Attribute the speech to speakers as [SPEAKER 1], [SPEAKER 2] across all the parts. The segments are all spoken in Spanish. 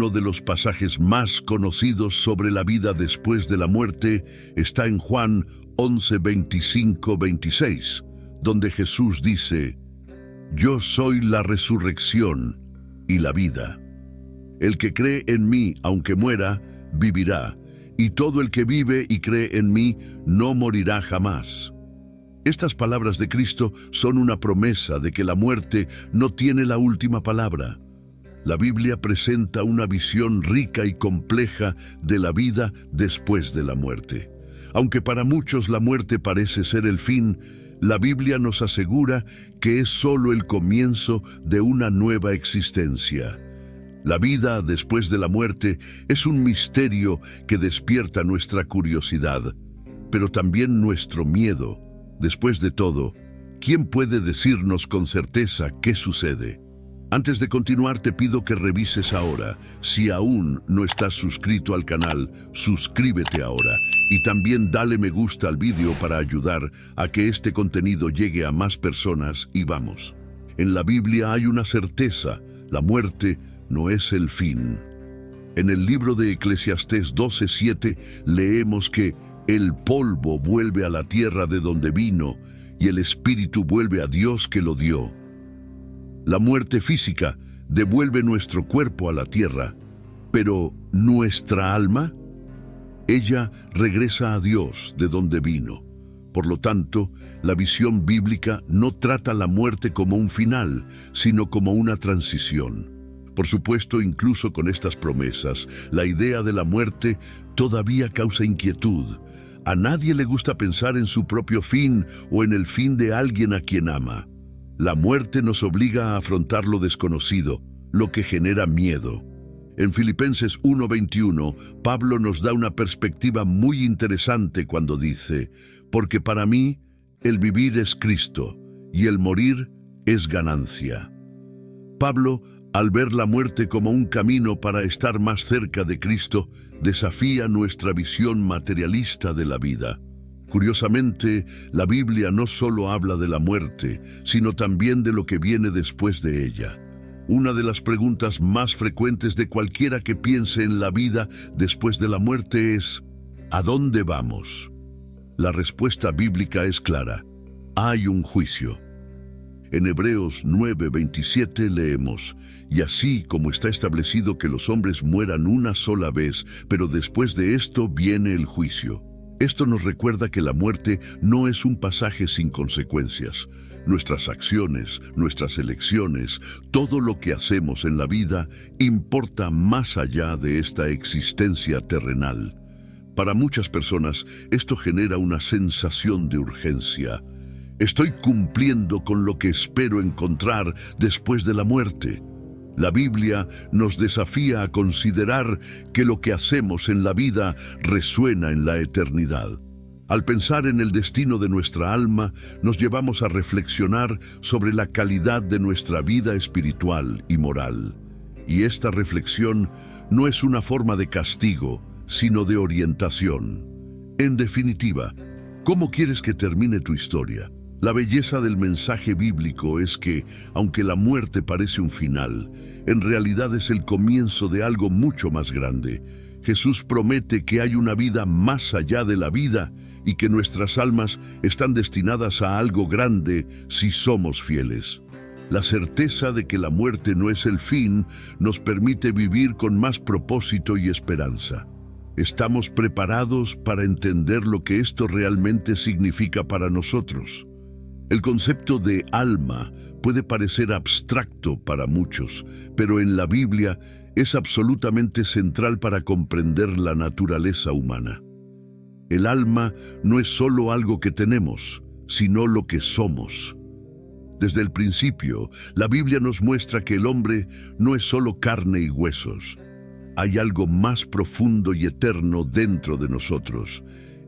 [SPEAKER 1] Uno de los pasajes más conocidos sobre la vida después de la muerte está en Juan 11, 25, 26, donde Jesús dice: «Yo soy la resurrección y la vida. El que cree en mí, aunque muera, vivirá, y todo el que vive y cree en mí no morirá jamás». Estas palabras de Cristo son una promesa de que la muerte no tiene la última palabra. La Biblia presenta una visión rica y compleja de la vida después de la muerte. Aunque para muchos la muerte parece ser el fin, la Biblia nos asegura que es solo el comienzo de una nueva existencia. La vida después de la muerte es un misterio que despierta nuestra curiosidad, pero también nuestro miedo. Después de todo, ¿quién puede decirnos con certeza qué sucede? Antes de continuar, te pido que revises ahora. Si aún no estás suscrito al canal, suscríbete ahora y también dale me gusta al vídeo para ayudar a que este contenido llegue a más personas. Y vamos. En la Biblia hay una certeza: la muerte no es el fin. En el libro de Eclesiastés 12:7 leemos que el polvo vuelve a la tierra de donde vino y el espíritu vuelve a Dios que lo dio. La muerte física devuelve nuestro cuerpo a la tierra, pero ¿nuestra alma? Ella regresa a Dios de donde vino. Por lo tanto, la visión bíblica no trata la muerte como un final, sino como una transición. Por supuesto, incluso con estas promesas, la idea de la muerte todavía causa inquietud. A nadie le gusta pensar en su propio fin o en el fin de alguien a quien ama. La muerte nos obliga a afrontar lo desconocido, lo que genera miedo. En Filipenses 1:21, Pablo nos da una perspectiva muy interesante cuando dice: «Porque para mí el vivir es Cristo y el morir es ganancia». Pablo, al ver la muerte como un camino para estar más cerca de Cristo, desafía nuestra visión materialista de la vida. Curiosamente, la Biblia no solo habla de la muerte, sino también de lo que viene después de ella. Una de las preguntas más frecuentes de cualquiera que piense en la vida después de la muerte es: ¿a dónde vamos? La respuesta bíblica es clara: hay un juicio. En Hebreos 9:27 leemos: «Y así como está establecido que los hombres mueran una sola vez, pero después de esto viene el juicio». Esto nos recuerda que la muerte no es un pasaje sin consecuencias. Nuestras acciones, nuestras elecciones, todo lo que hacemos en la vida importa más allá de esta existencia terrenal. Para muchas personas, esto genera una sensación de urgencia. Estoy cumpliendo con lo que espero encontrar después de la muerte. La Biblia nos desafía a considerar que lo que hacemos en la vida resuena en la eternidad. Al pensar en el destino de nuestra alma, nos llevamos a reflexionar sobre la calidad de nuestra vida espiritual y moral. Y esta reflexión no es una forma de castigo, sino de orientación. En definitiva, ¿cómo quieres que termine tu historia? La belleza del mensaje bíblico es que, aunque la muerte parece un final, en realidad es el comienzo de algo mucho más grande. Jesús promete que hay una vida más allá de la vida y que nuestras almas están destinadas a algo grande si somos fieles. La certeza de que la muerte no es el fin nos permite vivir con más propósito y esperanza. ¿Estamos preparados para entender lo que esto realmente significa para nosotros? El concepto de alma puede parecer abstracto para muchos, pero en la Biblia es absolutamente central para comprender la naturaleza humana. El alma no es solo algo que tenemos, sino lo que somos. Desde el principio, la Biblia nos muestra que el hombre no es solo carne y huesos. Hay algo más profundo y eterno dentro de nosotros.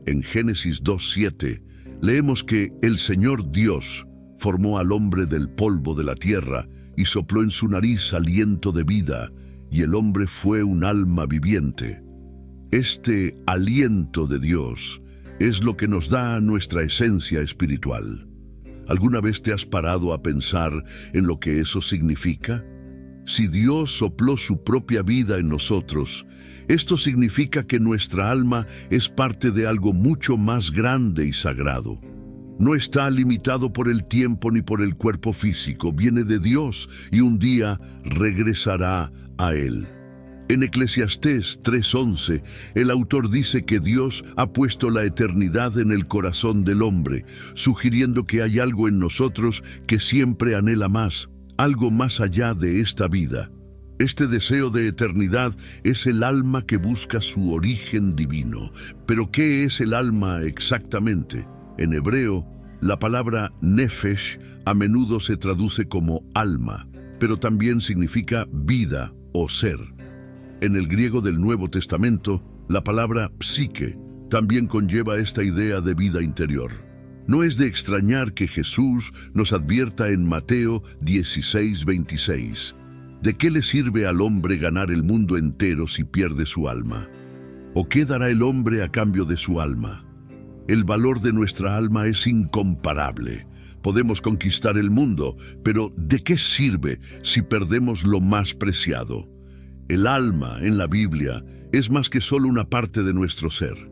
[SPEAKER 1] En Génesis 2:7, leemos que el Señor Dios formó al hombre del polvo de la tierra y sopló en su nariz aliento de vida, y el hombre fue un alma viviente. Este aliento de Dios es lo que nos da nuestra esencia espiritual. ¿Alguna vez te has parado a pensar en lo que eso significa? Si Dios sopló su propia vida en nosotros, esto significa que nuestra alma es parte de algo mucho más grande y sagrado. No está limitado por el tiempo ni por el cuerpo físico, viene de Dios y un día regresará a Él. En Eclesiastés 3:11, el autor dice que Dios ha puesto la eternidad en el corazón del hombre, sugiriendo que hay algo en nosotros que siempre anhela más, algo más allá de esta vida. Este deseo de eternidad es el alma que busca su origen divino. Pero ¿qué es el alma exactamente? En hebreo, la palabra nefesh a menudo se traduce como alma, pero también significa vida o ser. En el griego del Nuevo Testamento, la palabra psique también conlleva esta idea de vida interior. No es de extrañar que Jesús nos advierta en Mateo 16:26. ¿De qué le sirve al hombre ganar el mundo entero si pierde su alma? ¿O qué dará el hombre a cambio de su alma? El valor de nuestra alma es incomparable. Podemos conquistar el mundo, pero ¿de qué sirve si perdemos lo más preciado? El alma en la Biblia es más que solo una parte de nuestro ser.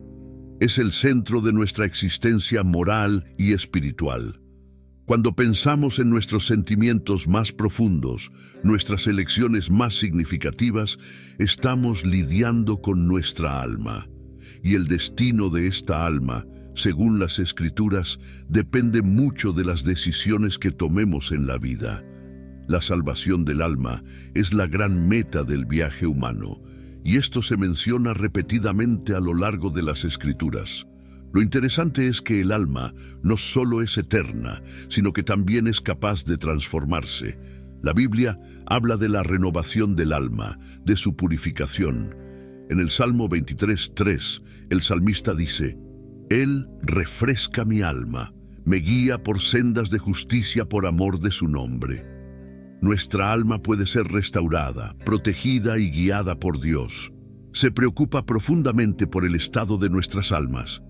[SPEAKER 1] Es el centro de nuestra existencia moral y espiritual. Cuando pensamos en nuestros sentimientos más profundos, nuestras elecciones más significativas, estamos lidiando con nuestra alma. Y el destino de esta alma, según las Escrituras, depende mucho de las decisiones que tomemos en la vida. La salvación del alma es la gran meta del viaje humano, y esto se menciona repetidamente a lo largo de las Escrituras. Lo interesante es que el alma no solo es eterna, sino que también es capaz de transformarse. La Biblia habla de la renovación del alma, de su purificación. En el Salmo 23:3, el salmista dice: Él refresca mi alma, me guía por sendas de justicia por amor de su nombre. Nuestra alma puede ser restaurada, protegida y guiada por Dios. Se preocupa profundamente por el estado de nuestras almas.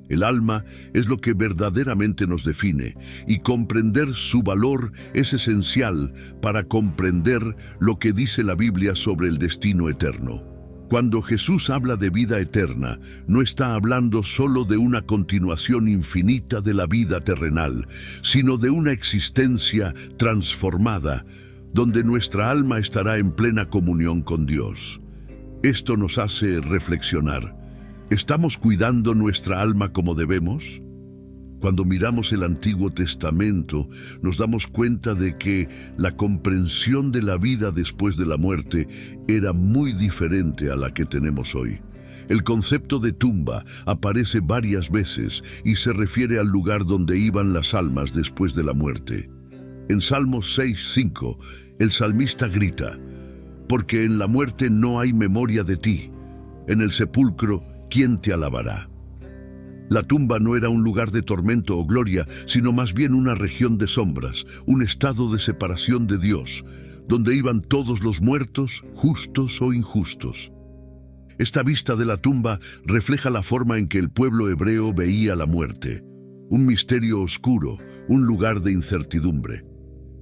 [SPEAKER 1] El alma es lo que verdaderamente nos define, y comprender su valor es esencial para comprender lo que dice la Biblia sobre el destino eterno. Cuando Jesús habla de vida eterna, no está hablando solo de una continuación infinita de la vida terrenal, sino de una existencia transformada, donde nuestra alma estará en plena comunión con Dios. Esto nos hace reflexionar. ¿Estamos cuidando nuestra alma como debemos? Cuando miramos el Antiguo Testamento, nos damos cuenta de que la comprensión de la vida después de la muerte era muy diferente a la que tenemos hoy. El concepto de tumba aparece varias veces y se refiere al lugar donde iban las almas después de la muerte. En Salmos 6:5, el salmista grita: «Porque en la muerte no hay memoria de ti. En el sepulcro, ¿quién te alabará?». La tumba no era un lugar de tormento o gloria, sino más bien una región de sombras, un estado de separación de Dios, donde iban todos los muertos, justos o injustos. Esta vista de la tumba refleja la forma en que el pueblo hebreo veía la muerte, un misterio oscuro, un lugar de incertidumbre.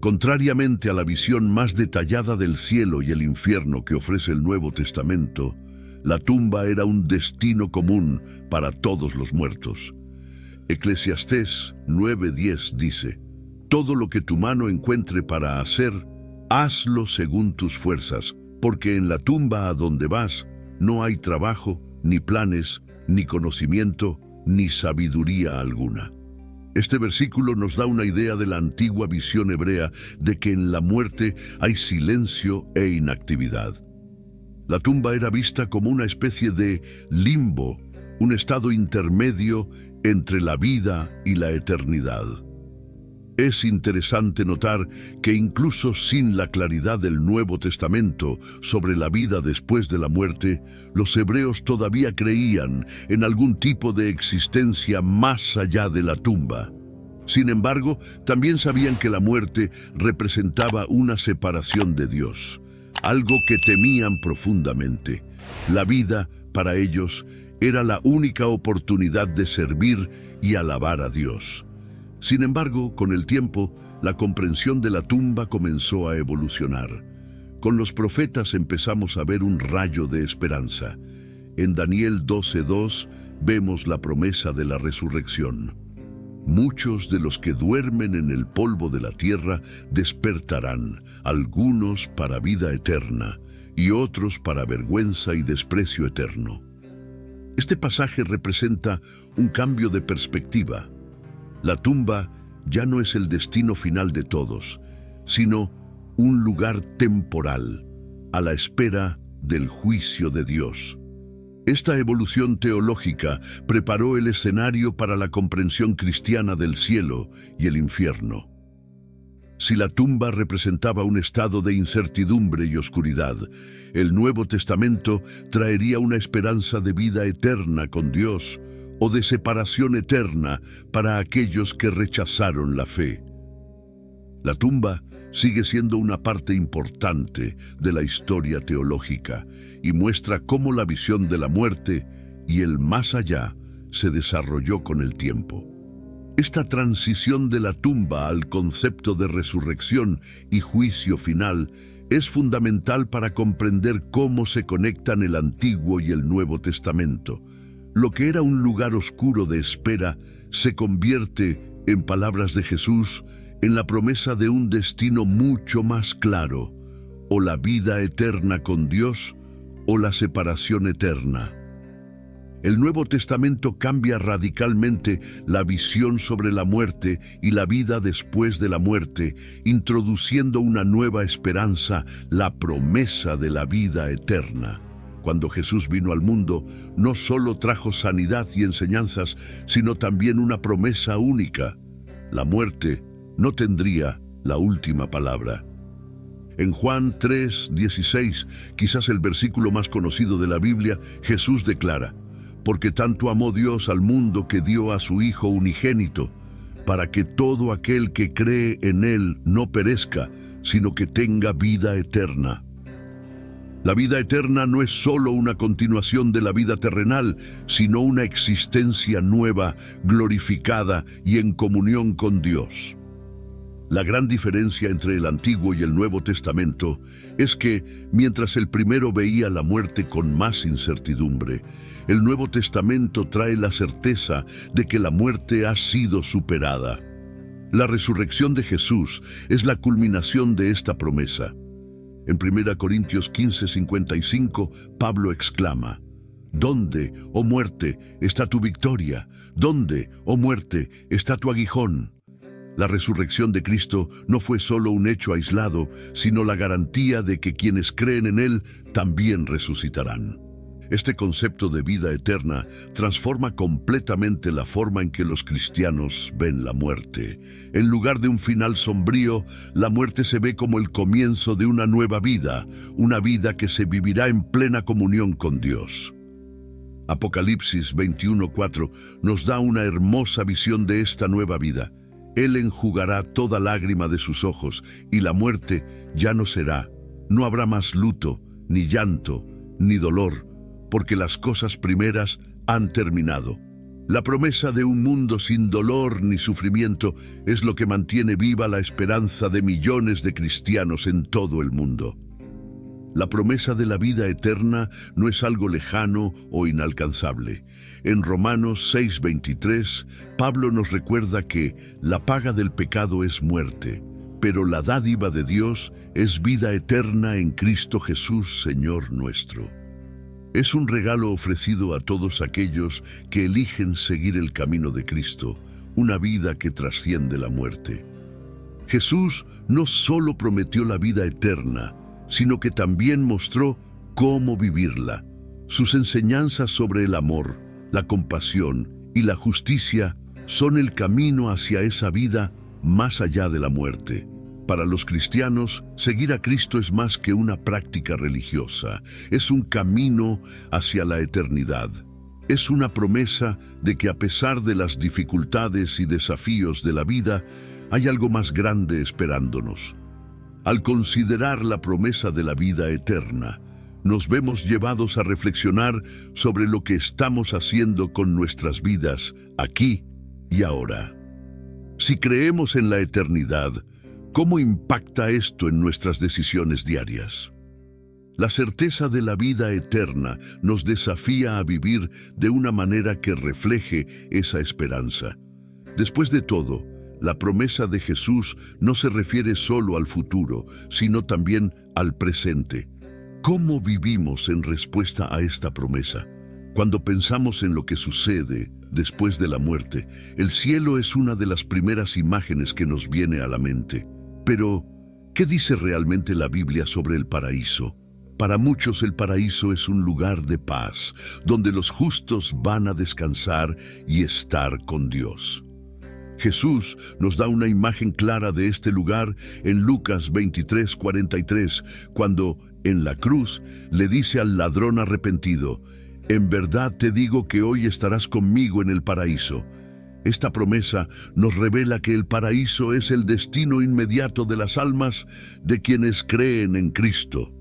[SPEAKER 1] Contrariamente a la visión más detallada del cielo y el infierno que ofrece el Nuevo Testamento, la tumba era un destino común para todos los muertos. Eclesiastés 9:10 dice: «Todo lo que tu mano encuentre para hacer, hazlo según tus fuerzas, porque en la tumba a donde vas no hay trabajo, ni planes, ni conocimiento, ni sabiduría alguna». Este versículo nos da una idea de la antigua visión hebrea de que en la muerte hay silencio e inactividad. La tumba era vista como una especie de limbo, un estado intermedio entre la vida y la eternidad. Es interesante notar que incluso sin la claridad del Nuevo Testamento sobre la vida después de la muerte, los hebreos todavía creían en algún tipo de existencia más allá de la tumba. Sin embargo, también sabían que la muerte representaba una separación de Dios, algo que temían profundamente. La vida, para ellos, era la única oportunidad de servir y alabar a Dios. Sin embargo, con el tiempo, la comprensión de la tumba comenzó a evolucionar. Con los profetas empezamos a ver un rayo de esperanza. En Daniel 12:2 vemos la promesa de la resurrección. Muchos de los que duermen en el polvo de la tierra despertarán, algunos para vida eterna y otros para vergüenza y desprecio eterno. Este pasaje representa un cambio de perspectiva. La tumba ya no es el destino final de todos, sino un lugar temporal, a la espera del juicio de Dios. Esta evolución teológica preparó el escenario para la comprensión cristiana del cielo y el infierno. Si la tumba representaba un estado de incertidumbre y oscuridad, el Nuevo Testamento traería una esperanza de vida eterna con Dios o de separación eterna para aquellos que rechazaron la fe. La tumba sigue siendo una parte importante de la historia teológica y muestra cómo la visión de la muerte y el más allá se desarrolló con el tiempo. Esta transición de la tumba al concepto de resurrección y juicio final es fundamental para comprender cómo se conectan el Antiguo y el Nuevo Testamento. Lo que era un lugar oscuro de espera se convierte, en palabras de Jesús, en la promesa de un destino mucho más claro, o la vida eterna con Dios, o la separación eterna. El Nuevo Testamento cambia radicalmente la visión sobre la muerte y la vida después de la muerte, introduciendo una nueva esperanza, la promesa de la vida eterna. Cuando Jesús vino al mundo, no solo trajo sanidad y enseñanzas, sino también una promesa única: la muerte no tendría la última palabra. En Juan 3:16, quizás el versículo más conocido de la Biblia, Jesús declara: «Porque tanto amó Dios al mundo que dio a su Hijo unigénito, para que todo aquel que cree en Él no perezca, sino que tenga vida eterna». La vida eterna no es solo una continuación de la vida terrenal, sino una existencia nueva, glorificada y en comunión con Dios. La gran diferencia entre el Antiguo y el Nuevo Testamento es que, mientras el primero veía la muerte con más incertidumbre, el Nuevo Testamento trae la certeza de que la muerte ha sido superada. La resurrección de Jesús es la culminación de esta promesa. En 1 Corintios 15:55, Pablo exclama: «¿Dónde, oh muerte, está tu victoria? ¿Dónde, oh muerte, está tu aguijón?». La resurrección de Cristo no fue solo un hecho aislado, sino la garantía de que quienes creen en Él también resucitarán. Este concepto de vida eterna transforma completamente la forma en que los cristianos ven la muerte. En lugar de un final sombrío, la muerte se ve como el comienzo de una nueva vida, una vida que se vivirá en plena comunión con Dios. Apocalipsis 21:4 nos da una hermosa visión de esta nueva vida. Él enjugará toda lágrima de sus ojos, y la muerte ya no será. No habrá más luto, ni llanto, ni dolor, porque las cosas primeras han terminado. La promesa de un mundo sin dolor ni sufrimiento es lo que mantiene viva la esperanza de millones de cristianos en todo el mundo. La promesa de la vida eterna no es algo lejano o inalcanzable. En Romanos 6:23, Pablo nos recuerda que la paga del pecado es muerte, pero la dádiva de Dios es vida eterna en Cristo Jesús, Señor nuestro. Es un regalo ofrecido a todos aquellos que eligen seguir el camino de Cristo, una vida que trasciende la muerte. Jesús no solo prometió la vida eterna, sino que también mostró cómo vivirla. Sus enseñanzas sobre el amor, la compasión y la justicia son el camino hacia esa vida más allá de la muerte. Para los cristianos, seguir a Cristo es más que una práctica religiosa, es un camino hacia la eternidad. Es una promesa de que a pesar de las dificultades y desafíos de la vida, hay algo más grande esperándonos. Al considerar la promesa de la vida eterna, nos vemos llevados a reflexionar sobre lo que estamos haciendo con nuestras vidas aquí y ahora. Si creemos en la eternidad, ¿Cómo impacta esto en nuestras decisiones diarias? La certeza de la vida eterna nos desafía a vivir de una manera que refleje esa esperanza. Después de todo, la promesa de Jesús no se refiere solo al futuro, sino también al presente. ¿Cómo vivimos en respuesta a esta promesa? Cuando pensamos en lo que sucede después de la muerte, el cielo es una de las primeras imágenes que nos viene a la mente. Pero, ¿qué dice realmente la Biblia sobre el paraíso? Para muchos el paraíso es un lugar de paz, donde los justos van a descansar y estar con Dios. Jesús nos da una imagen clara de este lugar en Lucas 23:43, cuando, en la cruz, le dice al ladrón arrepentido: «En verdad te digo que hoy estarás conmigo en el paraíso». Esta promesa nos revela que el paraíso es el destino inmediato de las almas de quienes creen en Cristo.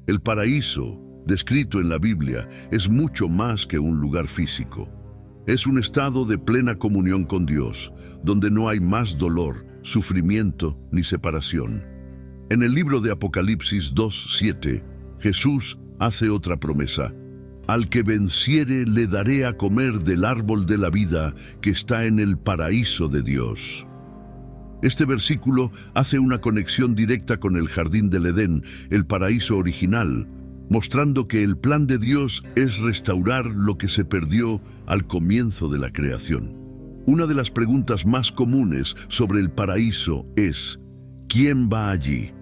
[SPEAKER 1] El paraíso, descrito en la Biblia, es mucho más que un lugar físico. Es un estado de plena comunión con Dios, donde no hay más dolor, sufrimiento ni separación. En el libro de Apocalipsis 2:7, Jesús hace otra promesa: «Al que venciere le daré a comer del árbol de la vida que está en el paraíso de Dios». Este versículo hace una conexión directa con el jardín del Edén, el paraíso original, mostrando que el plan de Dios es restaurar lo que se perdió al comienzo de la creación. Una de las preguntas más comunes sobre el paraíso es: ¿quién va allí?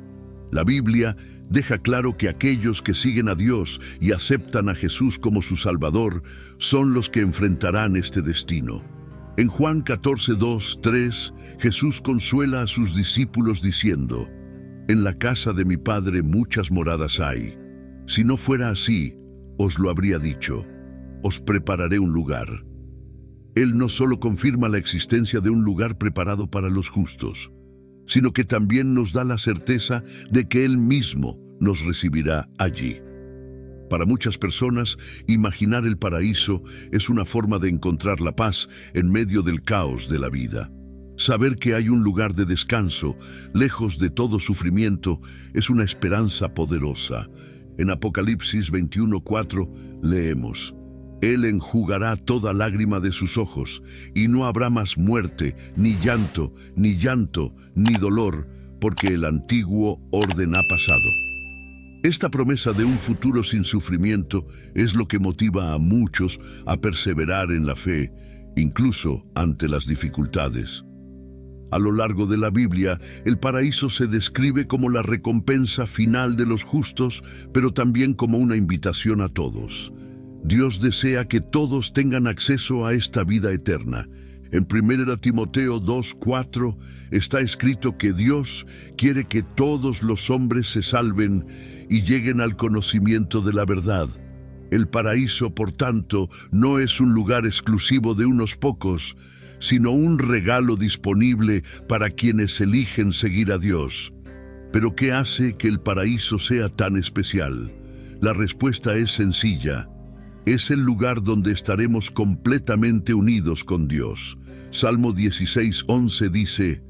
[SPEAKER 1] La Biblia deja claro que aquellos que siguen a Dios y aceptan a Jesús como su Salvador son los que enfrentarán este destino. En Juan 14:2-3, Jesús consuela a sus discípulos diciendo: «En la casa de mi Padre muchas moradas hay. Si no fuera así, os lo habría dicho. Os prepararé un lugar». Él no solo confirma la existencia de un lugar preparado para los justos, sino que también nos da la certeza de que Él mismo nos recibirá allí. Para muchas personas, imaginar el paraíso es una forma de encontrar la paz en medio del caos de la vida. Saber que hay un lugar de descanso, lejos de todo sufrimiento, es una esperanza poderosa. En Apocalipsis 21:4 leemos: «Él enjugará toda lágrima de sus ojos, y no habrá más muerte, ni llanto, ni dolor, porque el antiguo orden ha pasado». Esta promesa de un futuro sin sufrimiento es lo que motiva a muchos a perseverar en la fe, incluso ante las dificultades. A lo largo de la Biblia, el paraíso se describe como la recompensa final de los justos, pero también como una invitación a todos. Dios desea que todos tengan acceso a esta vida eterna. En 1 Timoteo 2:4 está escrito que Dios quiere que todos los hombres se salven y lleguen al conocimiento de la verdad. El paraíso, por tanto, no es un lugar exclusivo de unos pocos, sino un regalo disponible para quienes eligen seguir a Dios. ¿Pero qué hace que el paraíso sea tan especial? La respuesta es sencilla. Es el lugar donde estaremos completamente unidos con Dios. Salmo 16:11 dice: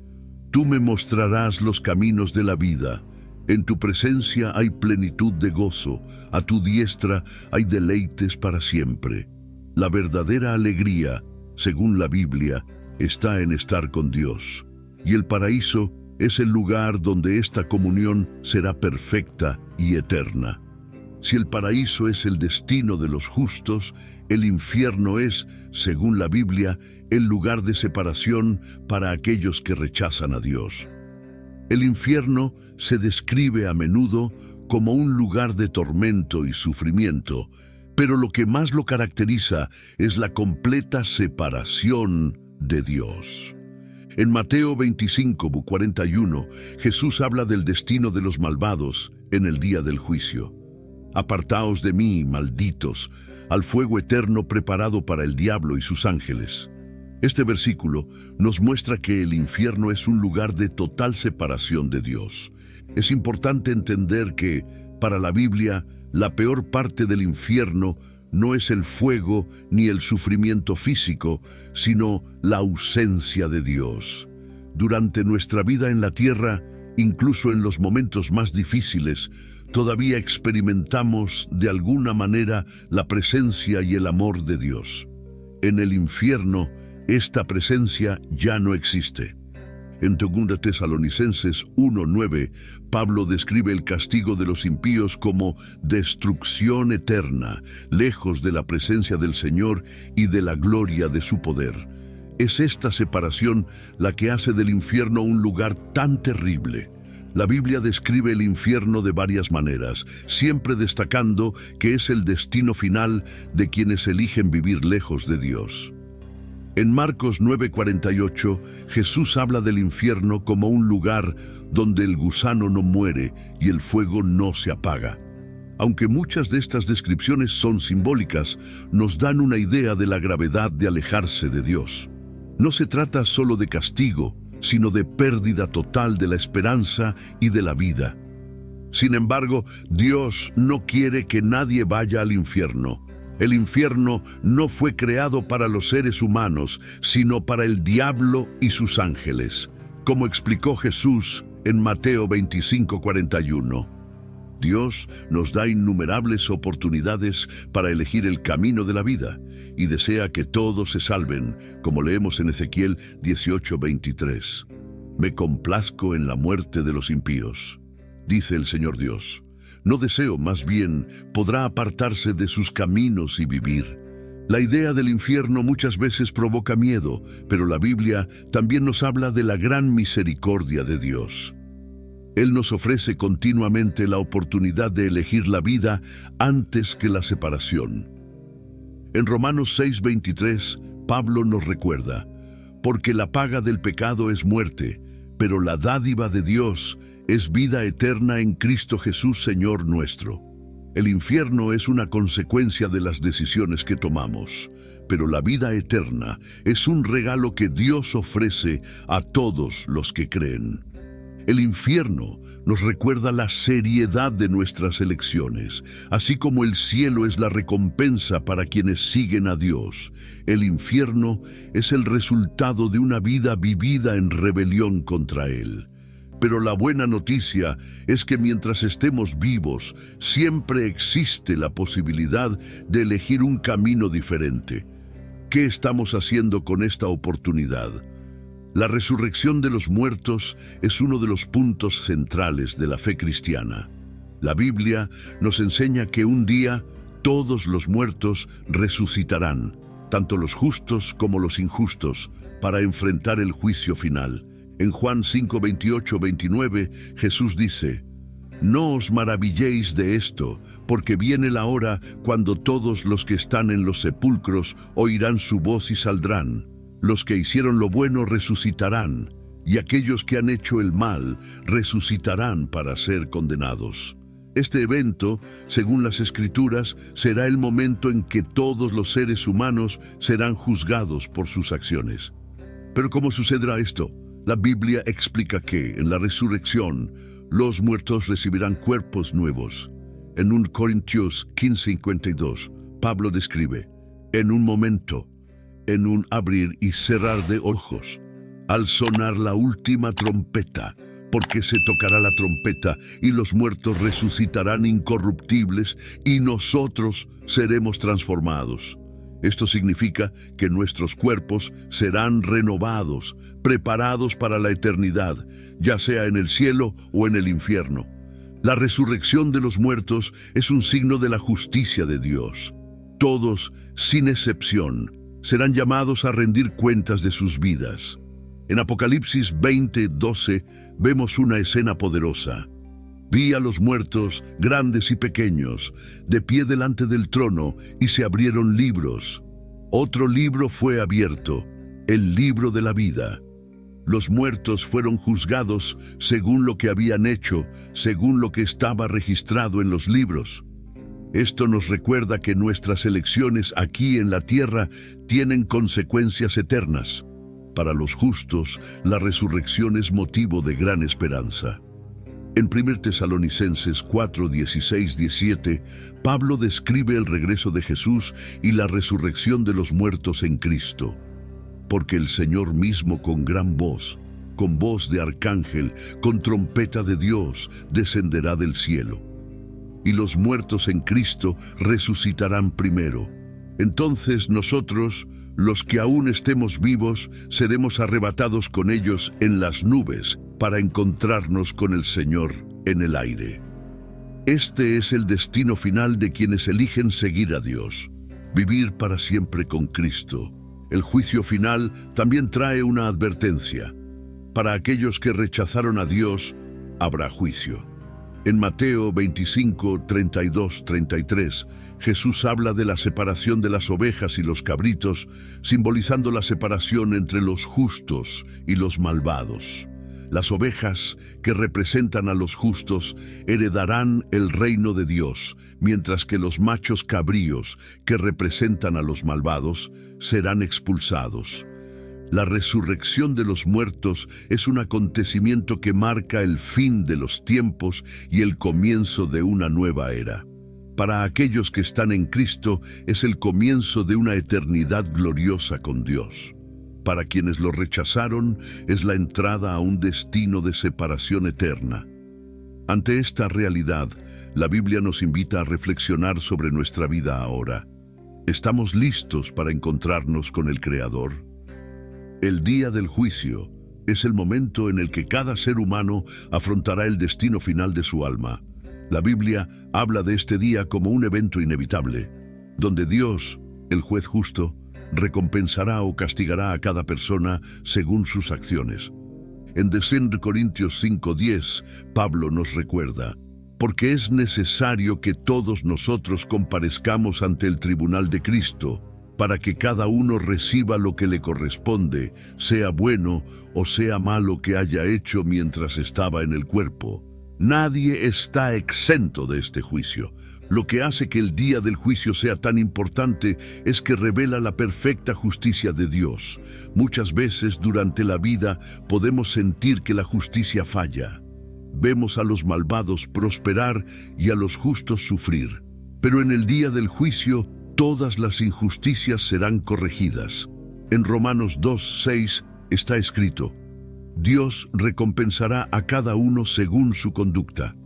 [SPEAKER 1] «Tú me mostrarás los caminos de la vida. En tu presencia hay plenitud de gozo, a tu diestra hay deleites para siempre». La verdadera alegría, según la Biblia, está en estar con Dios. Y el paraíso es el lugar donde esta comunión será perfecta y eterna. Si el paraíso es el destino de los justos, el infierno es, según la Biblia, el lugar de separación para aquellos que rechazan a Dios. El infierno se describe a menudo como un lugar de tormento y sufrimiento, pero lo que más lo caracteriza es la completa separación de Dios. En Mateo 25:41, Jesús habla del destino de los malvados en el día del juicio. «Apartaos de mí, malditos, al fuego eterno preparado para el diablo y sus ángeles». Este versículo nos muestra que el infierno es un lugar de total separación de Dios. Es importante entender que, para la Biblia, la peor parte del infierno no es el fuego ni el sufrimiento físico, sino la ausencia de Dios. Durante nuestra vida en la tierra, incluso en los momentos más difíciles, todavía experimentamos de alguna manera la presencia y el amor de Dios. En el infierno, esta presencia ya no existe. En 2 Tesalonicenses 1:9, Pablo describe el castigo de los impíos como destrucción eterna, lejos de la presencia del Señor y de la gloria de su poder. Es esta separación la que hace del infierno un lugar tan terrible. La Biblia describe el infierno de varias maneras, siempre destacando que es el destino final de quienes eligen vivir lejos de Dios. En Marcos 9:48, Jesús habla del infierno como un lugar donde el gusano no muere y el fuego no se apaga. Aunque muchas de estas descripciones son simbólicas, nos dan una idea de la gravedad de alejarse de Dios. No se trata solo de castigo, sino de pérdida total de la esperanza y de la vida. Sin embargo, Dios no quiere que nadie vaya al infierno. El infierno no fue creado para los seres humanos, sino para el diablo y sus ángeles, como explicó Jesús en Mateo 25:41. Dios nos da innumerables oportunidades para elegir el camino de la vida y desea que todos se salven, como leemos en Ezequiel 18:23. Me complazco en la muerte de los impíos, dice el Señor Dios. No deseo, más bien, podrá apartarse de sus caminos y vivir. La idea del infierno muchas veces provoca miedo, pero la Biblia también nos habla de la gran misericordia de Dios. Él nos ofrece continuamente la oportunidad de elegir la vida antes que la separación. En Romanos 6:23, Pablo nos recuerda, porque la paga del pecado es muerte, pero la dádiva de Dios es vida eterna en Cristo Jesús, Señor nuestro. El infierno es una consecuencia de las decisiones que tomamos, pero la vida eterna es un regalo que Dios ofrece a todos los que creen. El infierno nos recuerda la seriedad de nuestras elecciones, así como el cielo es la recompensa para quienes siguen a Dios. El infierno es el resultado de una vida vivida en rebelión contra Él. Pero la buena noticia es que mientras estemos vivos, siempre existe la posibilidad de elegir un camino diferente. ¿Qué estamos haciendo con esta oportunidad? La resurrección de los muertos es uno de los puntos centrales de la fe cristiana. La Biblia nos enseña que un día todos los muertos resucitarán, tanto los justos como los injustos, para enfrentar el juicio final. En Juan 5:28-29, Jesús dice: No os maravilléis de esto, porque viene la hora cuando todos los que están en los sepulcros oirán su voz y saldrán. Los que hicieron lo bueno resucitarán, y aquellos que han hecho el mal resucitarán para ser condenados. Este evento, según las Escrituras, será el momento en que todos los seres humanos serán juzgados por sus acciones. Pero ¿cómo sucederá esto? La Biblia explica que, en la resurrección, los muertos recibirán cuerpos nuevos. En 1 Corintios 15:52, Pablo describe: en un momento, en un abrir y cerrar de ojos, al sonar la última trompeta, porque se tocará la trompeta y los muertos resucitarán incorruptibles y nosotros seremos transformados. Esto significa que nuestros cuerpos serán renovados, preparados para la eternidad, ya sea en el cielo o en el infierno. La resurrección de los muertos es un signo de la justicia de Dios. Todos, sin excepción, serán llamados a rendir cuentas de sus vidas. En Apocalipsis 20:12 vemos una escena poderosa. Vi a los muertos, grandes y pequeños, de pie delante del trono, y se abrieron libros. Otro libro fue abierto, el libro de la vida. Los muertos fueron juzgados según lo que habían hecho, según lo que estaba registrado en los libros. Esto nos recuerda que nuestras elecciones aquí en la tierra tienen consecuencias eternas. Para los justos, la resurrección es motivo de gran esperanza. En 1 Tesalonicenses 4:16-17, Pablo describe el regreso de Jesús y la resurrección de los muertos en Cristo. Porque el Señor mismo con gran voz, con voz de arcángel, con trompeta de Dios, descenderá del cielo. Y los muertos en Cristo resucitarán primero. Entonces nosotros, los que aún estemos vivos, seremos arrebatados con ellos en las nubes para encontrarnos con el Señor en el aire. Este es el destino final de quienes eligen seguir a Dios, vivir para siempre con Cristo. El juicio final también trae una advertencia. Para aquellos que rechazaron a Dios, habrá juicio. En Mateo 25, 32, 33, Jesús habla de la separación de las ovejas y los cabritos, simbolizando la separación entre los justos y los malvados. Las ovejas, que representan a los justos, heredarán el reino de Dios, mientras que los machos cabríos, que representan a los malvados, serán expulsados. La resurrección de los muertos es un acontecimiento que marca el fin de los tiempos y el comienzo de una nueva era. Para aquellos que están en Cristo, es el comienzo de una eternidad gloriosa con Dios. Para quienes lo rechazaron, es la entrada a un destino de separación eterna. Ante esta realidad, la Biblia nos invita a reflexionar sobre nuestra vida ahora. ¿Estamos listos para encontrarnos con el Creador? El día del juicio es el momento en el que cada ser humano afrontará el destino final de su alma. La Biblia habla de este día como un evento inevitable, donde Dios, el juez justo, recompensará o castigará a cada persona según sus acciones. En 2 Corintios 5:10, Pablo nos recuerda: porque es necesario que todos nosotros comparezcamos ante el tribunal de Cristo, para que cada uno reciba lo que le corresponde, sea bueno o sea malo que haya hecho mientras estaba en el cuerpo. Nadie está exento de este juicio. Lo que hace que el día del juicio sea tan importante es que revela la perfecta justicia de Dios. Muchas veces durante la vida podemos sentir que la justicia falla. Vemos a los malvados prosperar y a los justos sufrir. Pero en el día del juicio, todas las injusticias serán corregidas. En Romanos 2:6 está escrito: Dios recompensará a cada uno según su conducta.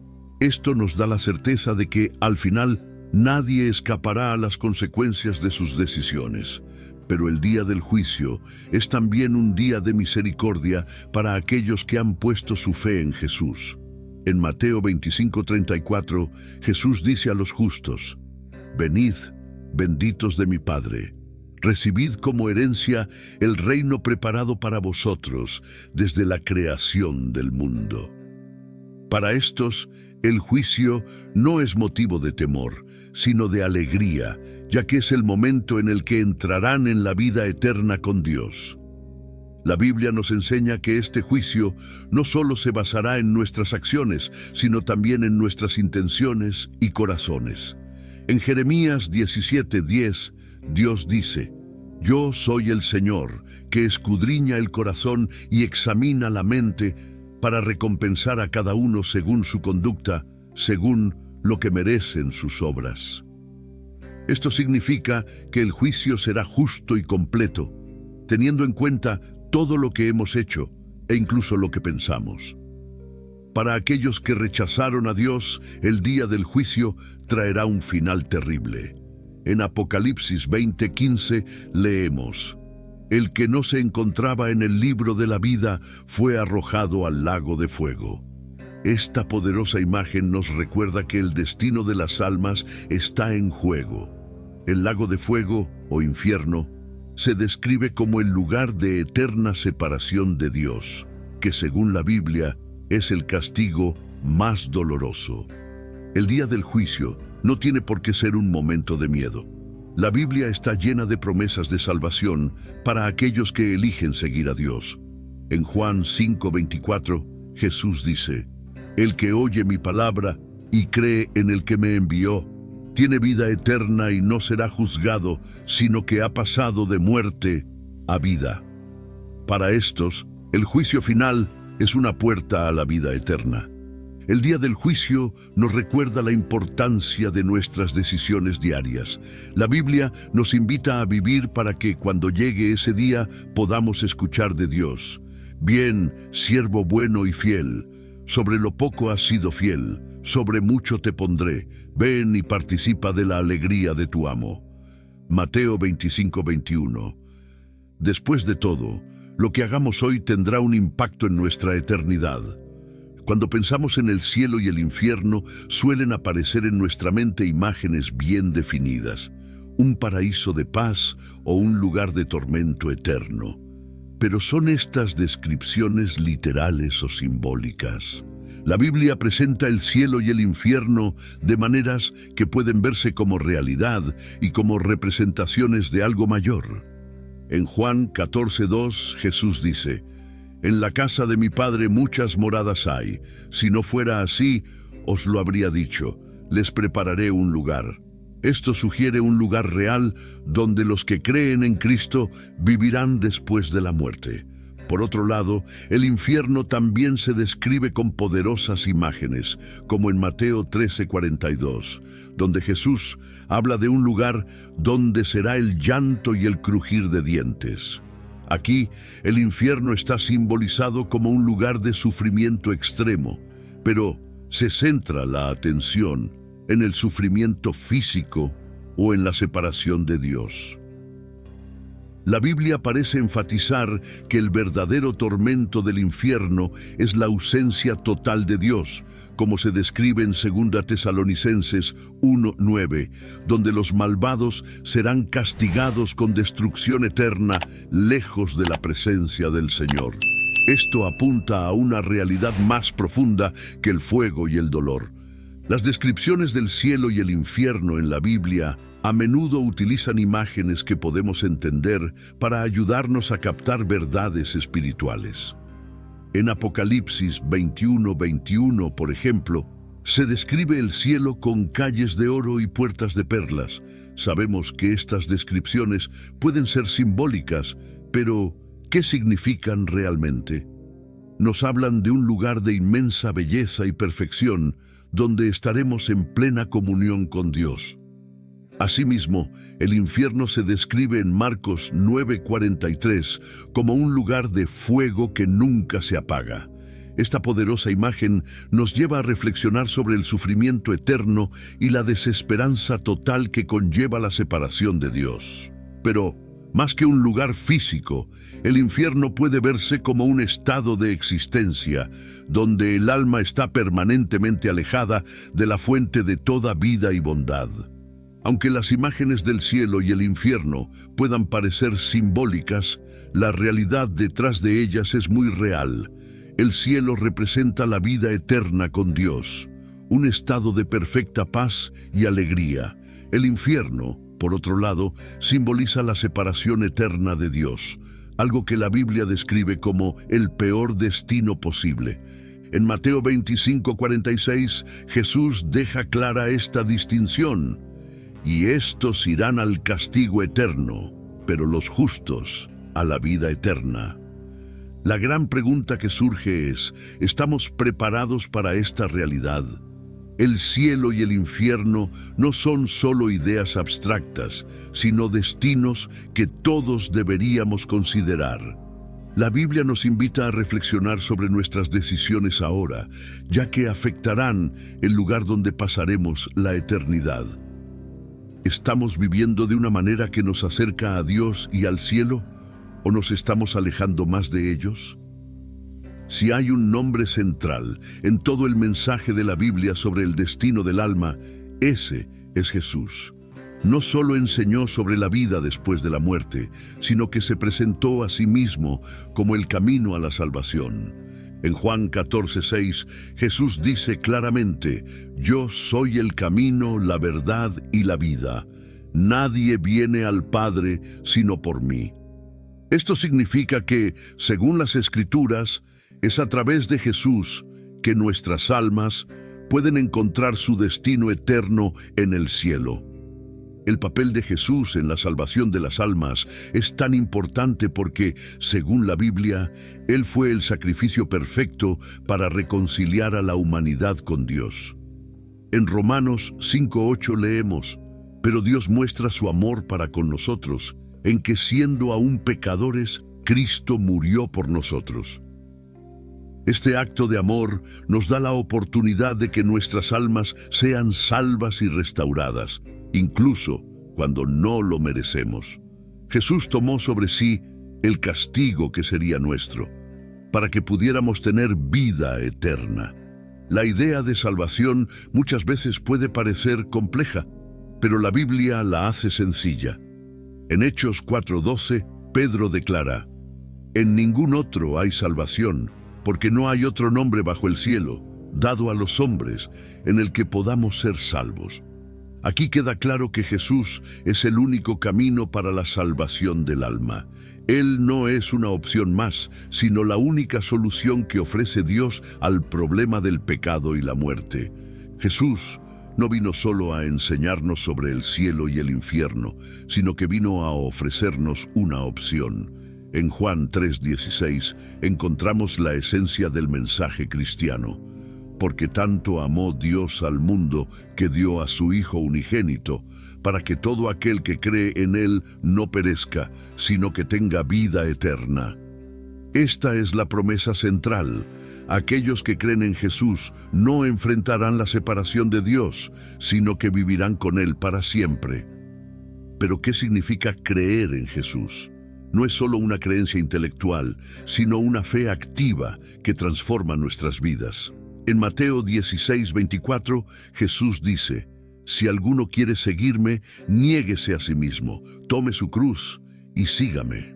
[SPEAKER 1] Esto nos da la certeza de que, al final, nadie escapará a las consecuencias de sus decisiones. Pero el día del juicio es también un día de misericordia para aquellos que han puesto su fe en Jesús. En Mateo 25:34, Jesús dice a los justos: Venid, benditos de mi Padre, recibid como herencia el reino preparado para vosotros desde la creación del mundo. Para estos, el juicio no es motivo de temor, sino de alegría, ya que es el momento en el que entrarán en la vida eterna con Dios. La Biblia nos enseña que este juicio no solo se basará en nuestras acciones, sino también en nuestras intenciones y corazones. En Jeremías 17:10, Dios dice: Yo soy el Señor, que escudriña el corazón y examina la mente, para recompensar a cada uno según su conducta, según lo que merecen sus obras. Esto significa que el juicio será justo y completo, teniendo en cuenta todo lo que hemos hecho e incluso lo que pensamos. Para aquellos que rechazaron a Dios, el día del juicio traerá un final terrible. En Apocalipsis 20:15 leemos: El que no se encontraba en el libro de la vida fue arrojado al lago de fuego. Esta poderosa imagen nos recuerda que el destino de las almas está en juego. El lago de fuego, o infierno, se describe como el lugar de eterna separación de Dios, que según la Biblia es el castigo más doloroso. El día del juicio no tiene por qué ser un momento de miedo. La Biblia está llena de promesas de salvación para aquellos que eligen seguir a Dios. En Juan 5:24, Jesús dice: El que oye mi palabra y cree en el que me envió, tiene vida eterna y no será juzgado, sino que ha pasado de muerte a vida. Para estos, el juicio final es una puerta a la vida eterna. El día del juicio nos recuerda la importancia de nuestras decisiones diarias. La Biblia nos invita a vivir para que cuando llegue ese día podamos escuchar de Dios. Bien, siervo bueno y fiel, sobre lo poco has sido fiel, sobre mucho te pondré, ven y participa de la alegría de tu amo. Mateo 25:21. Después de todo, lo que hagamos hoy tendrá un impacto en nuestra eternidad. Cuando pensamos en el cielo y el infierno, suelen aparecer en nuestra mente imágenes bien definidas, un paraíso de paz o un lugar de tormento eterno. Pero ¿son estas descripciones literales o simbólicas? La Biblia presenta el cielo y el infierno de maneras que pueden verse como realidad y como representaciones de algo mayor. En Juan 14:2, Jesús dice: «En la casa de mi Padre muchas moradas hay. Si no fuera así, os lo habría dicho. Les prepararé un lugar». Esto sugiere un lugar real donde los que creen en Cristo vivirán después de la muerte. Por otro lado, el infierno también se describe con poderosas imágenes, como en Mateo 13:42, donde Jesús habla de un lugar donde será el llanto y el crujir de dientes. Aquí, el infierno está simbolizado como un lugar de sufrimiento extremo, pero se centra la atención en el sufrimiento físico o en la separación de Dios. La Biblia parece enfatizar que el verdadero tormento del infierno es la ausencia total de Dios, como se describe en 2 Tesalonicenses 1:9, donde los malvados serán castigados con destrucción eterna, lejos de la presencia del Señor. Esto apunta a una realidad más profunda que el fuego y el dolor. Las descripciones del cielo y el infierno en la Biblia a menudo utilizan imágenes que podemos entender para ayudarnos a captar verdades espirituales. En Apocalipsis 21:21, por ejemplo, se describe el cielo con calles de oro y puertas de perlas. Sabemos que estas descripciones pueden ser simbólicas, pero ¿qué significan realmente? Nos hablan de un lugar de inmensa belleza y perfección, donde estaremos en plena comunión con Dios. Asimismo, el infierno se describe en Marcos 9:43 como un lugar de fuego que nunca se apaga. Esta poderosa imagen nos lleva a reflexionar sobre el sufrimiento eterno y la desesperanza total que conlleva la separación de Dios. Pero, más que un lugar físico, el infierno puede verse como un estado de existencia, donde el alma está permanentemente alejada de la fuente de toda vida y bondad. Aunque las imágenes del cielo y el infierno puedan parecer simbólicas, la realidad detrás de ellas es muy real. El cielo representa la vida eterna con Dios, un estado de perfecta paz y alegría. El infierno, por otro lado, simboliza la separación eterna de Dios, algo que la Biblia describe como el peor destino posible. En Mateo 25:46, Jesús deja clara esta distinción: «Y estos irán al castigo eterno, pero los justos a la vida eterna». La gran pregunta que surge es: ¿estamos preparados para esta realidad? El cielo y el infierno no son solo ideas abstractas, sino destinos que todos deberíamos considerar. La Biblia nos invita a reflexionar sobre nuestras decisiones ahora, ya que afectarán el lugar donde pasaremos la eternidad. ¿Estamos viviendo de una manera que nos acerca a Dios y al cielo, o nos estamos alejando más de ellos? Si hay un nombre central en todo el mensaje de la Biblia sobre el destino del alma, ese es Jesús. No solo enseñó sobre la vida después de la muerte, sino que se presentó a sí mismo como el camino a la salvación. En Juan 14:6, Jesús dice claramente: «Yo soy el camino, la verdad y la vida. Nadie viene al Padre sino por mí». Esto significa que, según las Escrituras, es a través de Jesús que nuestras almas pueden encontrar su destino eterno en el cielo. El papel de Jesús en la salvación de las almas es tan importante porque, según la Biblia, Él fue el sacrificio perfecto para reconciliar a la humanidad con Dios. En Romanos 5:8 leemos: «Pero Dios muestra su amor para con nosotros, en que siendo aún pecadores, Cristo murió por nosotros». Este acto de amor nos da la oportunidad de que nuestras almas sean salvas y restauradas, incluso cuando no lo merecemos. Jesús tomó sobre sí el castigo que sería nuestro, para que pudiéramos tener vida eterna. La idea de salvación muchas veces puede parecer compleja, pero la Biblia la hace sencilla. En Hechos 4:12, Pedro declara: «En ningún otro hay salvación, porque no hay otro nombre bajo el cielo, dado a los hombres, en el que podamos ser salvos». Aquí queda claro que Jesús es el único camino para la salvación del alma. Él no es una opción más, sino la única solución que ofrece Dios al problema del pecado y la muerte. Jesús no vino solo a enseñarnos sobre el cielo y el infierno, sino que vino a ofrecernos una opción. En Juan 3:16 encontramos la esencia del mensaje cristiano. Porque tanto amó Dios al mundo que dio a su Hijo unigénito, para que todo aquel que cree en Él no perezca, sino que tenga vida eterna. Esta es la promesa central. Aquellos que creen en Jesús no enfrentarán la separación de Dios, sino que vivirán con Él para siempre. Pero ¿qué significa creer en Jesús? No es solo una creencia intelectual, sino una fe activa que transforma nuestras vidas. En Mateo 16:24, Jesús dice: «Si alguno quiere seguirme, niéguese a sí mismo, tome su cruz y sígame».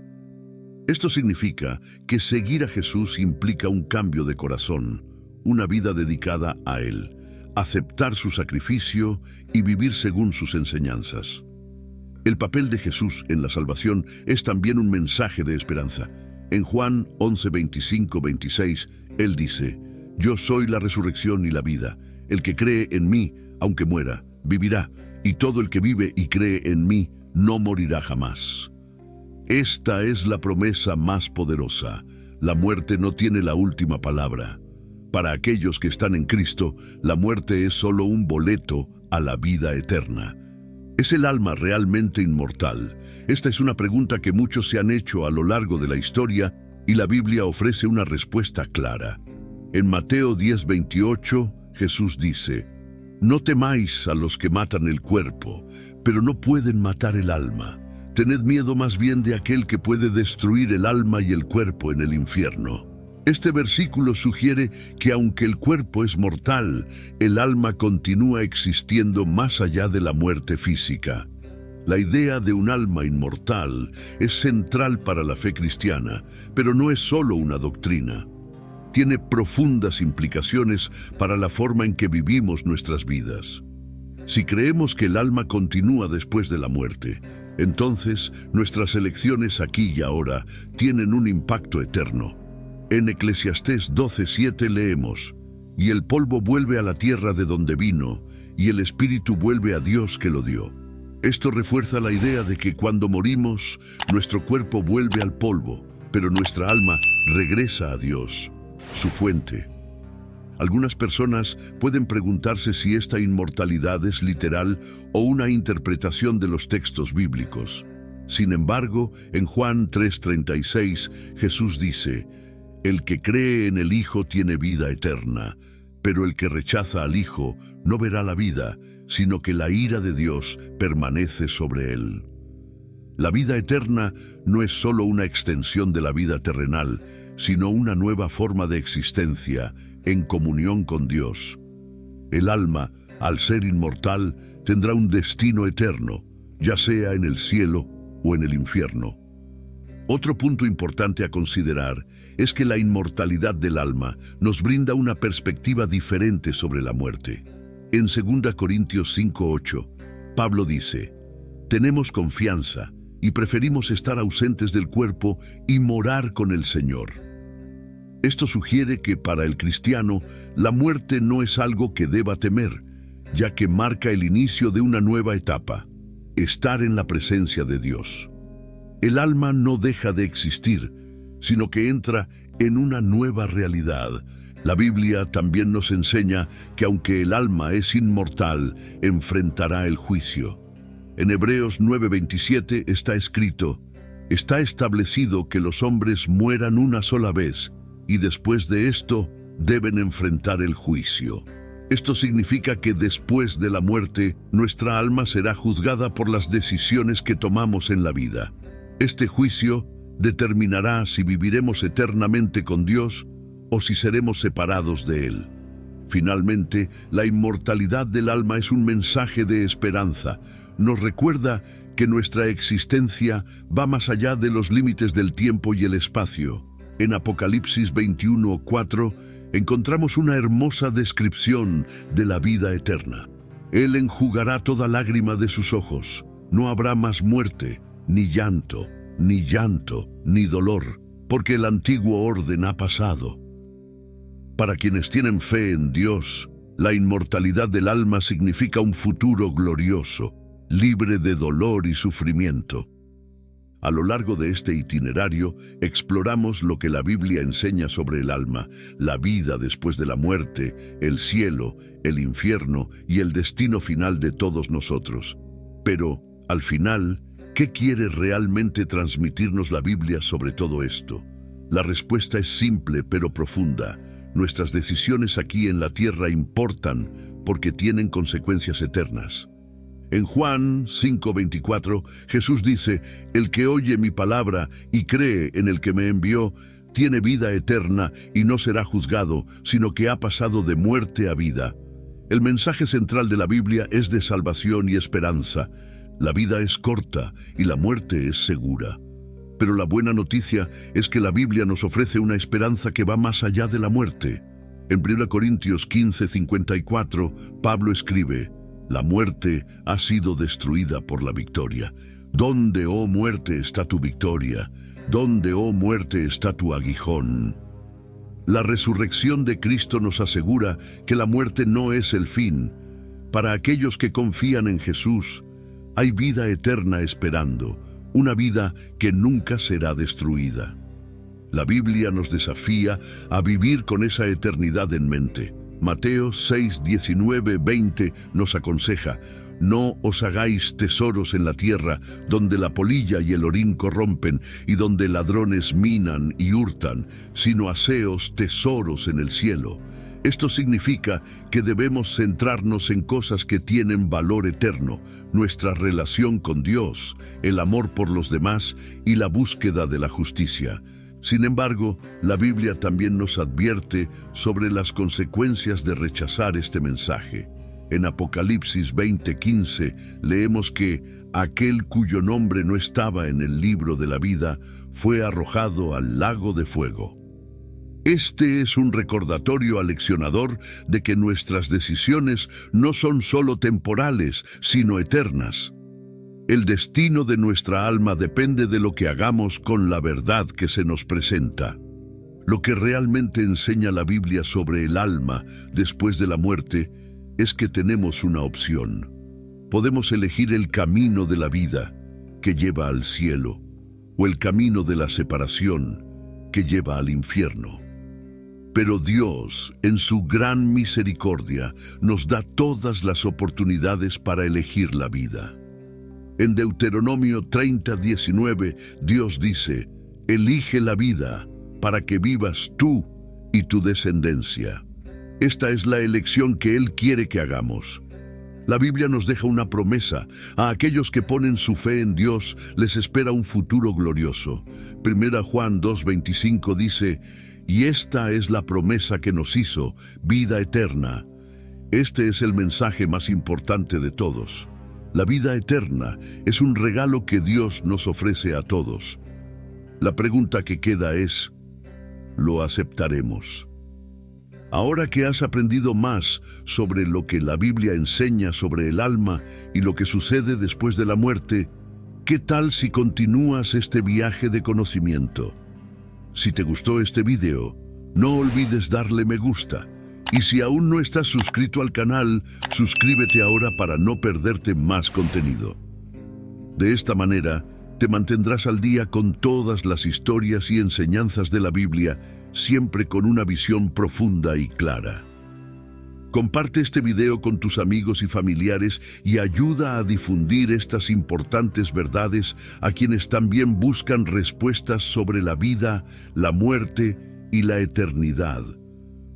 [SPEAKER 1] Esto significa que seguir a Jesús implica un cambio de corazón, una vida dedicada a Él, aceptar su sacrificio y vivir según sus enseñanzas. El papel de Jesús en la salvación es también un mensaje de esperanza. En Juan 11:25-26, Él dice: «Yo soy la resurrección y la vida. El que cree en mí, aunque muera, vivirá, y todo el que vive y cree en mí no morirá jamás». Esta es la promesa más poderosa. La muerte no tiene la última palabra. Para aquellos que están en Cristo, la muerte es solo un boleto a la vida eterna. ¿Es el alma realmente inmortal? Esta es una pregunta que muchos se han hecho a lo largo de la historia, y la Biblia ofrece una respuesta clara. En Mateo 10:28, Jesús dice: «No temáis a los que matan el cuerpo, pero no pueden matar el alma. Tened miedo más bien de aquel que puede destruir el alma y el cuerpo en el infierno». Este versículo sugiere que aunque el cuerpo es mortal, el alma continúa existiendo más allá de la muerte física. La idea de un alma inmortal es central para la fe cristiana, pero no es solo una doctrina. Tiene profundas implicaciones para la forma en que vivimos nuestras vidas. Si creemos que el alma continúa después de la muerte, entonces nuestras elecciones aquí y ahora tienen un impacto eterno. En Eclesiastés 12:7 leemos: «Y el polvo vuelve a la tierra de donde vino, y el espíritu vuelve a Dios que lo dio». Esto refuerza la idea de que cuando morimos, nuestro cuerpo vuelve al polvo, pero nuestra alma regresa a Dios, su fuente. Algunas personas pueden preguntarse si esta inmortalidad es literal o una interpretación de los textos bíblicos. Sin embargo, en Juan 3:36, Jesús dice: «El que cree en el Hijo tiene vida eterna, pero el que rechaza al Hijo no verá la vida, sino que la ira de Dios permanece sobre él». La vida eterna no es solo una extensión de la vida terrenal, sino una nueva forma de existencia en comunión con Dios. El alma, al ser inmortal, tendrá un destino eterno, ya sea en el cielo o en el infierno. Otro punto importante a considerar es que la inmortalidad del alma nos brinda una perspectiva diferente sobre la muerte. En 2 Corintios 5:8, Pablo dice: «Tenemos confianza y preferimos estar ausentes del cuerpo y morar con el Señor». Esto sugiere que para el cristiano la muerte no es algo que deba temer, ya que marca el inicio de una nueva etapa: estar en la presencia de Dios. El alma no deja de existir, sino que entra en una nueva realidad. La Biblia también nos enseña que aunque el alma es inmortal, enfrentará el juicio. En Hebreos 9:27 está escrito: «Está establecido que los hombres mueran una sola vez, y después de esto deben enfrentar el juicio. Esto significa que después de la muerte, nuestra alma será juzgada por las decisiones que tomamos en la vida. Este juicio determinará si viviremos eternamente con Dios o si seremos separados de Él. Finalmente, la inmortalidad del alma es un mensaje de esperanza. Nos recuerda que nuestra existencia va más allá de los límites del tiempo y el espacio. En Apocalipsis 21:4 encontramos una hermosa descripción de la vida eterna. Él enjugará toda lágrima de sus ojos. No habrá más muerte, ni llanto, ni dolor, porque el antiguo orden ha pasado. Para quienes tienen fe en Dios, la inmortalidad del alma significa un futuro glorioso, libre de dolor y sufrimiento. A lo largo de este itinerario, exploramos lo que la Biblia enseña sobre el alma, la vida después de la muerte, el cielo, el infierno y el destino final de todos nosotros. Pero, al final, ¿qué quiere realmente transmitirnos la Biblia sobre todo esto? La respuesta es simple pero profunda. Nuestras decisiones aquí en la tierra importan porque tienen consecuencias eternas. En Juan 5:24, Jesús dice: «El que oye mi palabra y cree en el que me envió, tiene vida eterna y no será juzgado, sino que ha pasado de muerte a vida». El mensaje central de la Biblia es de salvación y esperanza. La vida es corta y la muerte es segura. Pero la buena noticia es que la Biblia nos ofrece una esperanza que va más allá de la muerte. En 1 Corintios 15:54, Pablo escribe: «La muerte ha sido destruida por la victoria. ¿Dónde, oh muerte, está tu victoria? ¿Dónde, oh muerte, está tu aguijón?». La resurrección de Cristo nos asegura que la muerte no es el fin. Para aquellos que confían en Jesús, hay vida eterna esperando, una vida que nunca será destruida. La Biblia nos desafía a vivir con esa eternidad en mente. Mateo 6:19-20 nos aconseja: «No os hagáis tesoros en la tierra, donde la polilla y el orín corrompen, y donde ladrones minan y hurtan, sino haceos tesoros en el cielo». Esto significa que debemos centrarnos en cosas que tienen valor eterno: nuestra relación con Dios, el amor por los demás y la búsqueda de la justicia. Sin embargo, la Biblia también nos advierte sobre las consecuencias de rechazar este mensaje. En Apocalipsis 20:15 leemos que aquel cuyo nombre no estaba en el libro de la vida fue arrojado al lago de fuego. Este es un recordatorio aleccionador de que nuestras decisiones no son solo temporales, sino eternas. El destino de nuestra alma depende de lo que hagamos con la verdad que se nos presenta. Lo que realmente enseña la Biblia sobre el alma después de la muerte es que tenemos una opción. Podemos elegir el camino de la vida, que lleva al cielo, o el camino de la separación, que lleva al infierno. Pero Dios, en su gran misericordia, nos da todas las oportunidades para elegir la vida. En Deuteronomio 30:19, Dios dice: «Elige la vida para que vivas tú y tu descendencia». Esta es la elección que Él quiere que hagamos. La Biblia nos deja una promesa: a aquellos que ponen su fe en Dios les espera un futuro glorioso. 1 Juan 2:25 dice: «Y esta es la promesa que nos hizo, vida eterna». Este es el mensaje más importante de todos. La vida eterna es un regalo que Dios nos ofrece a todos. La pregunta que queda es: ¿lo aceptaremos? Ahora que has aprendido más sobre lo que la Biblia enseña sobre el alma y lo que sucede después de la muerte, ¿qué tal si continúas este viaje de conocimiento? Si te gustó este video, no olvides darle me gusta. Y si aún no estás suscrito al canal, suscríbete ahora para no perderte más contenido. De esta manera, te mantendrás al día con todas las historias y enseñanzas de la Biblia, siempre con una visión profunda y clara. Comparte este video con tus amigos y familiares y ayuda a difundir estas importantes verdades a quienes también buscan respuestas sobre la vida, la muerte y la eternidad.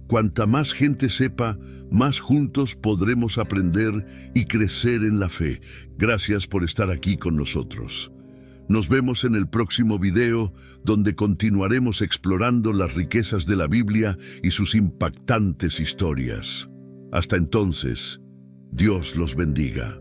[SPEAKER 1] Cuanta más gente sepa, más juntos podremos aprender y crecer en la fe. Gracias por estar aquí con nosotros. Nos vemos en el próximo video, donde continuaremos explorando las riquezas de la Biblia y sus impactantes historias. Hasta entonces, Dios los bendiga.